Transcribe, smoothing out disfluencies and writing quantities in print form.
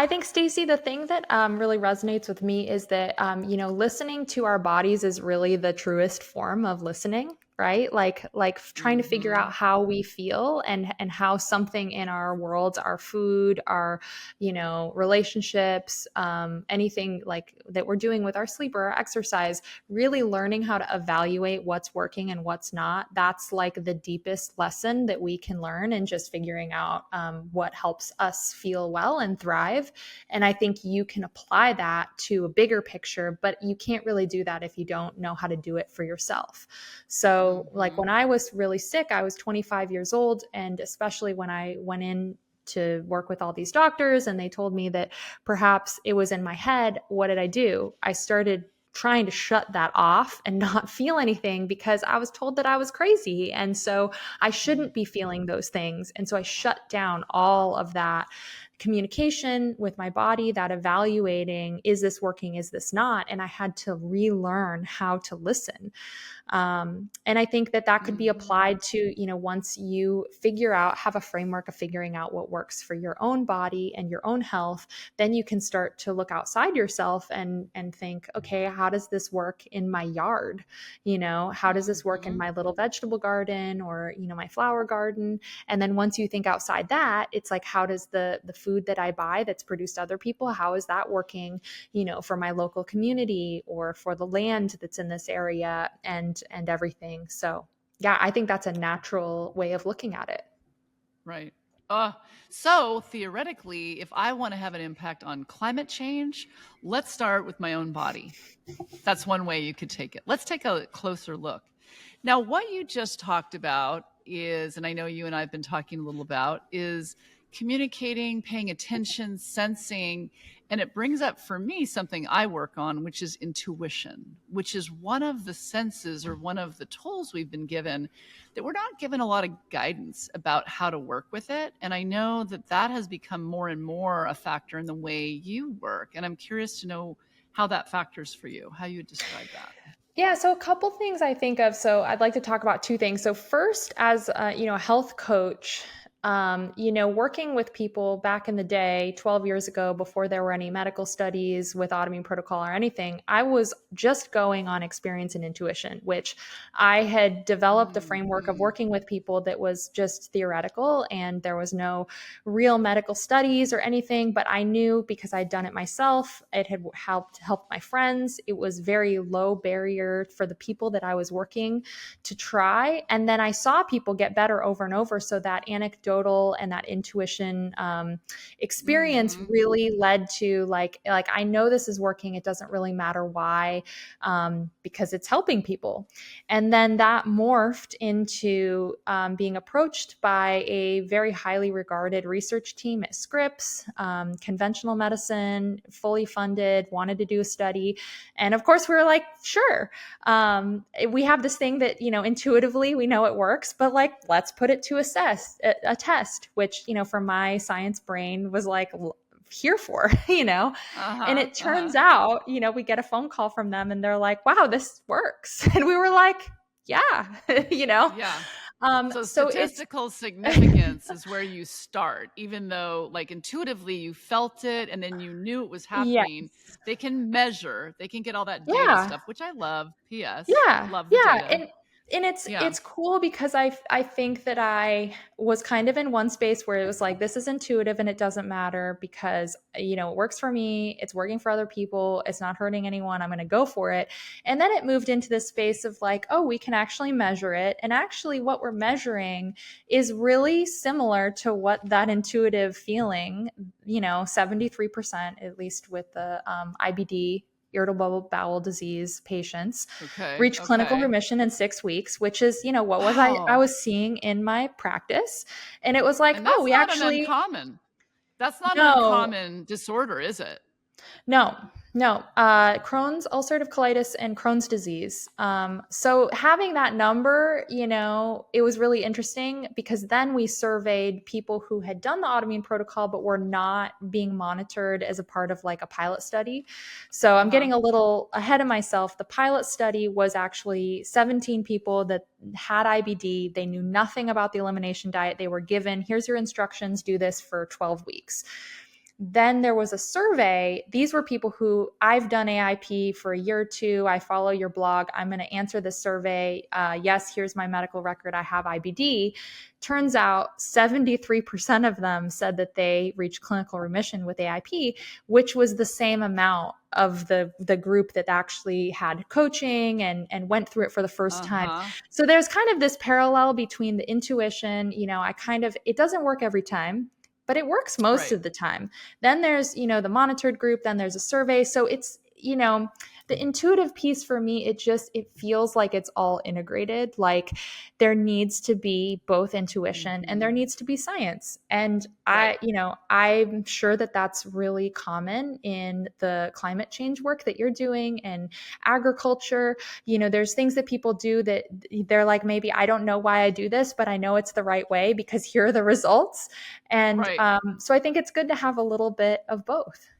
I think, Stacy, the thing that really resonates with me is that, listening to our bodies is really the truest form of listening, right? Like trying to figure Mm-hmm. out how we feel and how something in our worlds, our food, our, relationships, anything like that we're doing with our sleep or our exercise, really learning how to evaluate what's working and what's not. That's like the deepest lesson that we can learn, and just figuring out what helps us feel well and thrive. And I think you can apply that to a bigger picture, but you can't really do that if you don't know how to do it for yourself. So, like Mm-hmm. when I was really sick, I was 25 years old. And especially when I went in to work with all these doctors and they told me that perhaps it was in my head, what did I do? I started trying to shut that off and not feel anything, because I was told that I was crazy. And so I shouldn't be feeling those things. And so I shut down all of that communication with my body, that evaluating, is this working? Is this not? And I had to relearn how to listen. And I think that that could be Mm-hmm. applied to, once you figure out, have a framework of figuring out what works for your own body and your own health, then you can start to look outside yourself and think, okay, how does this work in my yard? How does this work in Mm-hmm. my little vegetable garden, or, my flower garden? And then once you think outside that, it's like, how does the food that I buy that's produced other people, how is that working, for my local community or for the land that's in this area, and everything. So yeah, I think that's a natural way of looking at it. Right. Uh, so theoretically, if I want to have an impact on climate change, let's start with my own body. That's one way you could take it. Let's take a closer look. Now, what you just talked about is, and I know you and I have been talking a little about, is communicating, paying attention, sensing. And it brings up for me something I work on, which is intuition, which is one of the senses or one of the tools we've been given that we're not given a lot of guidance about how to work with it. And I know that that has become more and more a factor in the way you work. And I'm curious to know how that factors for you, how you would describe that. Yeah, so a couple things I think of. So I'd like to talk about two things. So first, as a health coach, working with people back in the day, 12 years ago, before there were any medical studies with autoimmune protocol or anything, I was just going on experience and intuition, which I had developed a framework of Mm-hmm. working with people that was just theoretical, and there was no real medical studies or anything. But I knew, because I'd done it myself, it had helped my friends. It was very low barrier for the people that I was working to try. And then I saw people get better over and over. So that anecdotal and that intuition experience Mm-hmm. really led to like I know this is working. It doesn't really matter why, because it's helping people. And then that morphed into being approached by a very highly regarded research team at Scripps, conventional medicine, fully funded, wanted to do a study. And of course, we were like, sure. We have this thing that, intuitively we know it works, but like, let's put it to a test, which, for my science brain was like, here for, and Uh-huh. it Uh-huh. turns out, we get a phone call from them and they're like, wow, this works. And we were like, yeah, you know, Yeah. So so it's, statistical significance is where you start, even though like intuitively you felt it and then you knew it was yeah, happening. They can measure, they can get all that data yeah. stuff, which I love. P.S. Yeah, Love the yeah, data. and it's Yeah. it's cool because I think that I was kind of in one space where it was like, this is intuitive and it doesn't matter because it works for me, it's working for other people, it's not hurting anyone, I'm going to go for it. And then it moved into this space of like, oh, we can actually measure it, and actually what we're measuring is really similar to what that intuitive feeling, 73% at least with the IBD, irritable bowel disease patients, Okay. reach clinical Okay. remission in 6 weeks, which is, what was I Wow. was seeing in my practice. And it was like, And oh, that's we not an actually, uncommon. That's not an no, uncommon disorder, is it? no, no. Crohn's, ulcerative colitis, and Crohn's disease. So having that number, it was really interesting because then we surveyed people who had done the autoimmune protocol but were not being monitored as a part of like a pilot study. So I'm Uh-huh. getting a little ahead of myself. The pilot study was actually 17 people that had IBD. They knew nothing about the elimination diet. They were given, here's your instructions, do this for 12 weeks. then there was a survey. These were people who, I've done AIP for a year or two. I follow your blog. I'm going to answer the survey. Yes, here's my medical record. I have IBD. Turns out 73% of them said that they reached clinical remission with AIP, which was the same amount of the group that actually had coaching and went through it for the first time. Uh-huh. So there's kind of this parallel between the intuition, it doesn't work every time, but it works most Right. of the time. Then there's, the monitored group, then there's a survey. So it's, the intuitive piece for me, it feels like it's all integrated. Like there needs to be both intuition and there needs to be science. And Right. I'm sure that that's really common in the climate change work that you're doing and agriculture. There's things that people do that they're like, maybe I don't know why I do this, but I know it's the right way because here are the results. And Right. so I think it's good to have a little bit of both.